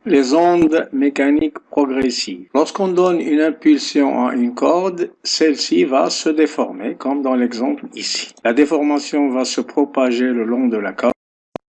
Les ondes mécaniques progressives. Lorsqu'on donne une impulsion à une corde, celle-ci va se déformer, comme dans l'exemple ici. La déformation va se propager le long de la corde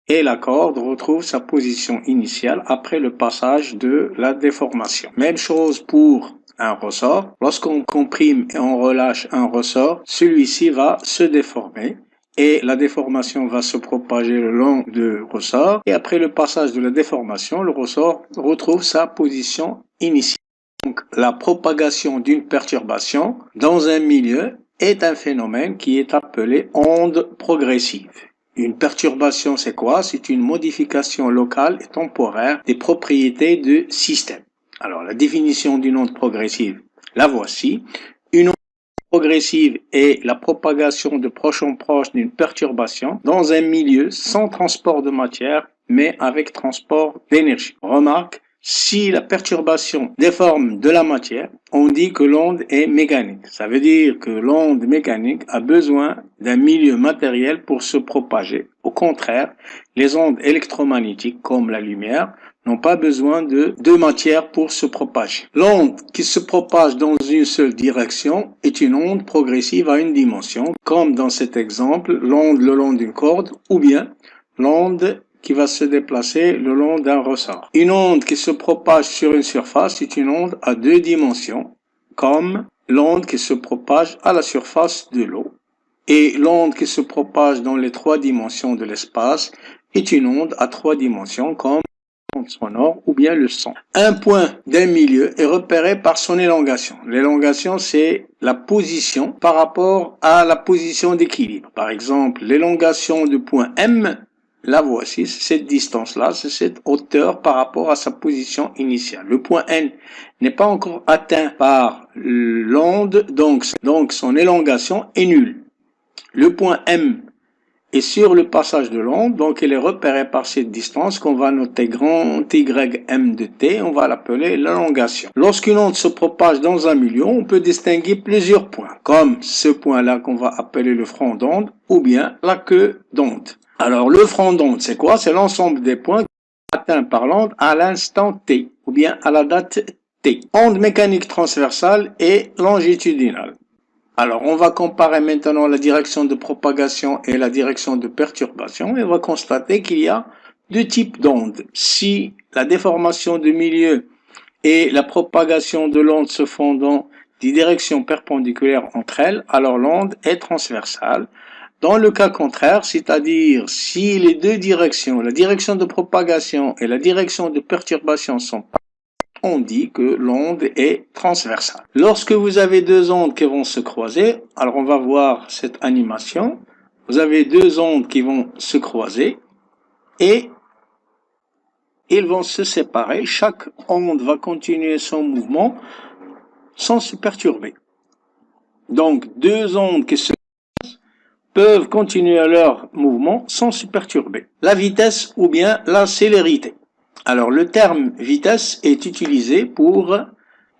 et la corde retrouve sa position initiale après le passage de la déformation. Même chose pour un ressort. Lorsqu'on comprime et on relâche un ressort, celui-ci va se déformer et la déformation va se propager le long du ressort et après le passage de la déformation, le ressort retrouve sa position initiale. Donc, la propagation d'une perturbation dans un milieu est un phénomène qui est appelé onde progressive. Une perturbation, c'est quoi? C'est une modification locale et temporaire des propriétés du système. Alors, la définition d'une onde progressive, la voici. Une onde progressive est la propagation de proche en proche d'une perturbation dans un milieu sans transport de matière, mais avec transport d'énergie. Remarque, si la perturbation déforme de la matière, on dit que l'onde est mécanique. Ça veut dire que l'onde mécanique a besoin d'un milieu matériel pour se propager. Au contraire, les ondes électromagnétiques, comme la lumière, n'ont pas besoin de matière pour se propager. L'onde qui se propage dans une seule direction est une onde progressive à une dimension, comme dans cet exemple, l'onde le long d'une corde, ou bien l'onde qui va se déplacer le long d'un ressort. Une onde qui se propage sur une surface est une onde à deux dimensions, comme l'onde qui se propage à la surface de l'eau. Et l'onde qui se propage dans les trois dimensions de l'espace est une onde à trois dimensions, comme l'onde sonore ou bien le son. Un point d'un milieu est repéré par son élongation. L'élongation, c'est la position par rapport à la position d'équilibre. Par exemple, l'élongation du point M, la voici, c'est cette distance-là, c'est cette hauteur par rapport à sa position initiale. Le point N n'est pas encore atteint par l'onde, donc son élongation est nulle. Le point M est sur le passage de l'onde, donc elle est repérée par cette distance qu'on va noter grand YM de T, on va l'appeler l'élongation. Lorsqu'une onde se propage dans un milieu, on peut distinguer plusieurs points, comme ce point-là qu'on va appeler le front d'onde, ou bien la queue d'onde. Alors, le front d'onde, c'est quoi? C'est l'ensemble des points atteints par l'onde à l'instant T, ou bien à la date T. Onde mécanique transversale et longitudinale. Alors, on va comparer maintenant la direction de propagation et la direction de perturbation et on va constater qu'il y a deux types d'ondes. Si la déformation du milieu et la propagation de l'onde se font dans des directions perpendiculaires entre elles, alors l'onde est transversale. Dans le cas contraire, c'est-à-dire si les deux directions, la direction de propagation et la direction de perturbation sont pas, on dit que l'onde est transversale. Lorsque vous avez deux ondes qui vont se croiser, alors on va voir cette animation. Vous avez deux ondes qui vont se croiser et ils vont se séparer. Chaque onde va continuer son mouvement sans se perturber. Donc deux ondes qui se peuvent continuer leur mouvement sans se perturber. La vitesse ou bien la célérité. Alors le terme vitesse est utilisé pour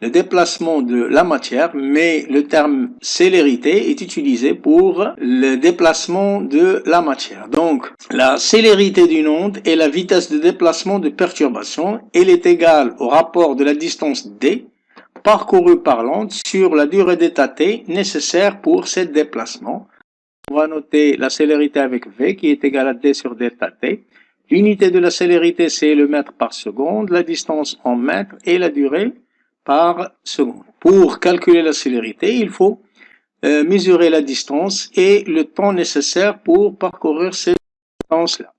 le déplacement de la matière, mais le terme célérité est utilisé pour le déplacement de la matière. Donc la célérité d'une onde est la vitesse de déplacement de perturbation. Elle est égale au rapport de la distance d parcourue par l'onde sur la durée d'état t nécessaire pour ce déplacement. On va noter la célérité avec V qui est égale à D sur delta T. L'unité de la célérité, c'est le mètre par seconde, la distance en mètres et la durée par seconde. Pour calculer la célérité, il faut mesurer la distance et le temps nécessaire pour parcourir cette distance-là.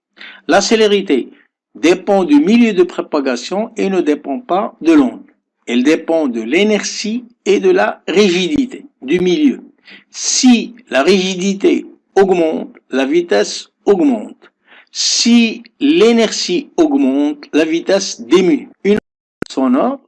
La célérité dépend du milieu de propagation et ne dépend pas de l'onde. Elle dépend de l'inertie et de la rigidité du milieu. Si la rigidité augmente, la vitesse augmente. Si l'inertie augmente, la vitesse diminue. Une onde sonore,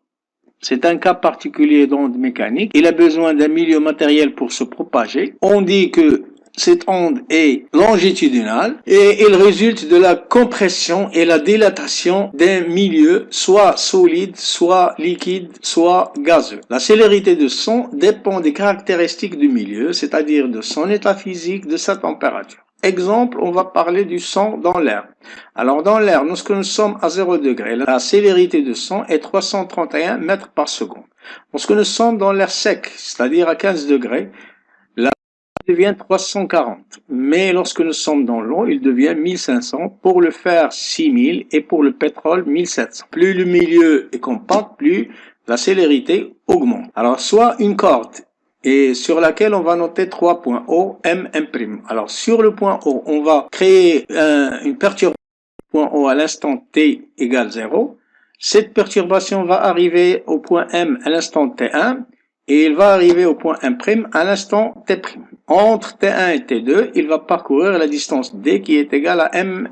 c'est un cas particulier d'onde mécanique. Il a besoin d'un milieu matériel pour se propager. On dit que cette onde est longitudinale et elle résulte de la compression et la dilatation d'un milieu soit solide, soit liquide, soit gazeux. La célérité de son dépend des caractéristiques du milieu, c'est-à-dire de son état physique, de sa température. Exemple, on va parler du son dans l'air. Alors, dans l'air, lorsque nous sommes à 0 degré, la célérité de son est 331 mètres par seconde. Lorsque nous sommes dans l'air sec, c'est-à-dire à 15 degrés, la devient 340. Mais lorsque nous sommes dans l'eau, il devient 1500. Pour le fer, 6000 et pour le pétrole, 1700. Plus le milieu est compact, plus la célérité augmente. Alors, soit une corde et sur laquelle on va noter 3 points O, M, M'. Alors, sur le point O, on va créer une perturbation point O à l'instant T égale 0. Cette perturbation va arriver au point M à l'instant T1 et il va arriver au point M' à l'instant T'. Entre T1 et T2, il va parcourir la distance D qui est égale à M'.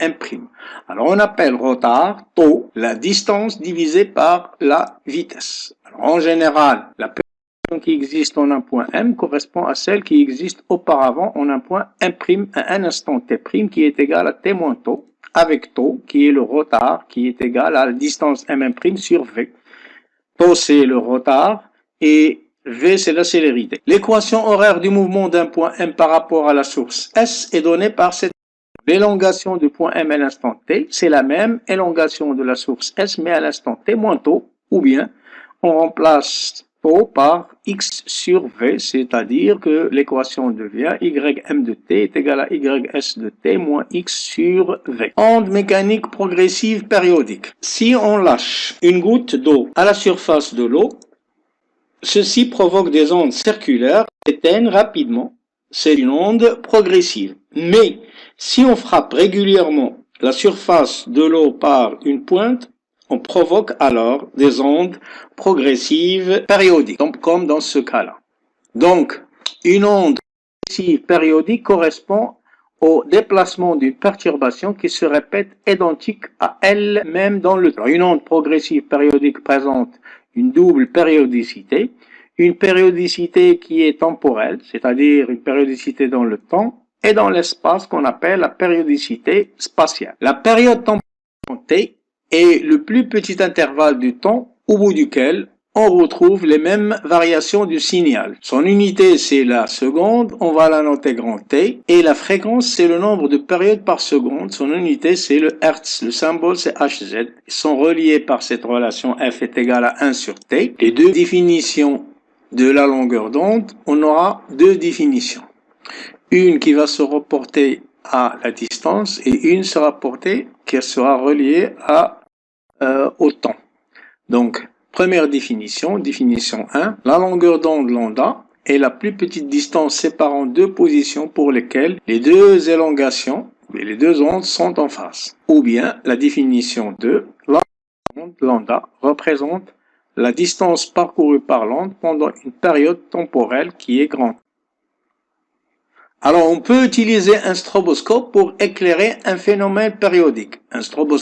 Alors, on appelle retard, taux, la distance divisée par la vitesse. Alors, en général, la qui existe en un point M correspond à celle qui existe auparavant en un point M' à un instant T' qui est égal à T moins taux, avec taux qui est le retard qui est égal à la distance M' sur V. Taux c'est le retard et V c'est la célérité. L'équation horaire du mouvement d'un point M par rapport à la source S est donnée par cette l'élongation du point M à l'instant T, c'est la même élongation de la source S mais à l'instant T moins taux, ou bien on remplace taux par x sur v, c'est-à-dire que l'équation devient ym de t est égal à ys de t moins x sur v. Onde mécanique progressive périodique. Si on lâche une goutte d'eau à la surface de l'eau, ceci provoque des ondes circulaires qui s'éteignent rapidement. C'est une onde progressive. Mais si on frappe régulièrement la surface de l'eau par une pointe, on provoque alors des ondes progressives périodiques, comme dans ce cas-là. Donc, une onde progressive périodique correspond au déplacement d'une perturbation qui se répète identique à elle-même dans le temps. Une onde progressive périodique présente une double périodicité, une périodicité qui est temporelle, c'est-à-dire une périodicité dans le temps, et dans l'espace qu'on appelle la périodicité spatiale. La période temporelle T est le plus petit intervalle du temps au bout duquel on retrouve les mêmes variations du signal. Son unité c'est la seconde, on va la noter grand T, et la fréquence c'est le nombre de périodes par seconde, son unité c'est le Hertz, le symbole c'est Hz. Ils sont reliés par cette relation F est égal à 1 sur T. Les deux définitions de la longueur d'onde, on aura deux définitions. Une qui va se reporter à la distance et une sera portée qui sera reliée au temps. Donc, première définition, définition 1, la longueur d'onde lambda est la plus petite distance séparant deux positions pour lesquelles les deux élongations, les deux ondes sont en face. Ou bien, la définition 2, la longueur d'onde lambda représente la distance parcourue par l'onde pendant une période temporelle qui est grande. Alors, on peut utiliser un stroboscope pour éclairer un phénomène périodique. Un stroboscope,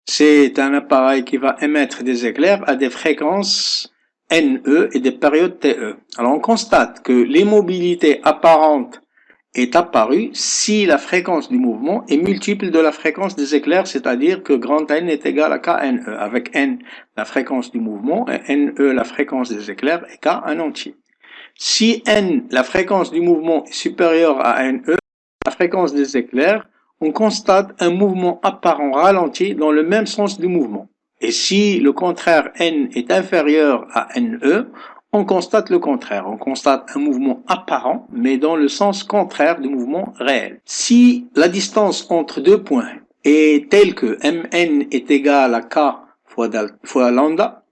c'est un appareil qui va émettre des éclairs à des fréquences NE et des périodes TE. Alors, on constate que l'immobilité apparente est apparue si la fréquence du mouvement est multiple de la fréquence des éclairs, c'est-à-dire que grand N est égal à KNE, avec N la fréquence du mouvement et NE la fréquence des éclairs et K un entier. Si N, la fréquence du mouvement, est supérieure à NE, la fréquence des éclairs, on constate un mouvement apparent ralenti dans le même sens du mouvement. Et si le contraire N est inférieur à NE, on constate le contraire. On constate un mouvement apparent, mais dans le sens contraire du mouvement réel. Si la distance entre deux points est telle que Mn est égal à K fois lambda,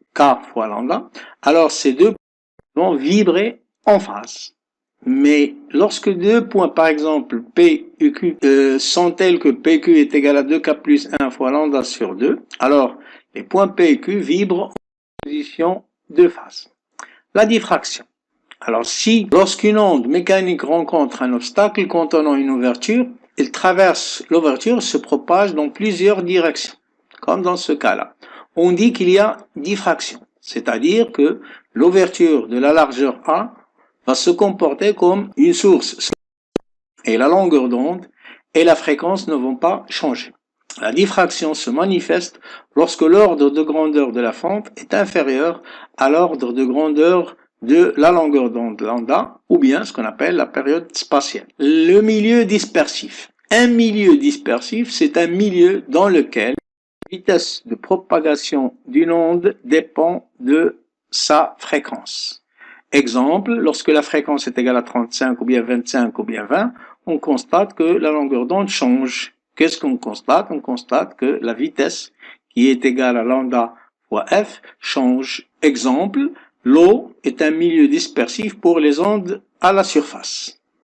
alors ces deux points vont vibrer en phase. Mais lorsque deux points, par exemple P et Q, sont tels que PQ est égal à 2K plus 1 fois lambda sur 2, alors les points P et Q vibrent en position de phase. La diffraction. Alors si, lorsqu'une onde mécanique rencontre un obstacle contenant une ouverture, elle traverse l'ouverture, se propage dans plusieurs directions, comme dans ce cas-là. On dit qu'il y a diffraction, c'est-à-dire que l'ouverture de la largeur A va se comporter comme une source et la longueur d'onde et la fréquence ne vont pas changer. La diffraction se manifeste lorsque l'ordre de grandeur de la fente est inférieur à l'ordre de grandeur de la longueur d'onde lambda, ou bien ce qu'on appelle la période spatiale. Le milieu dispersif. Un milieu dispersif, c'est un milieu dans lequel la vitesse de propagation d'une onde dépend de sa fréquence. Exemple, lorsque la fréquence est égale à 35 ou bien 25 ou bien 20, on constate que la longueur d'onde change. Qu'est-ce qu'on constate? On constate que la vitesse qui est égale à lambda fois f change. Exemple, l'eau est un milieu dispersif pour les ondes à la surface.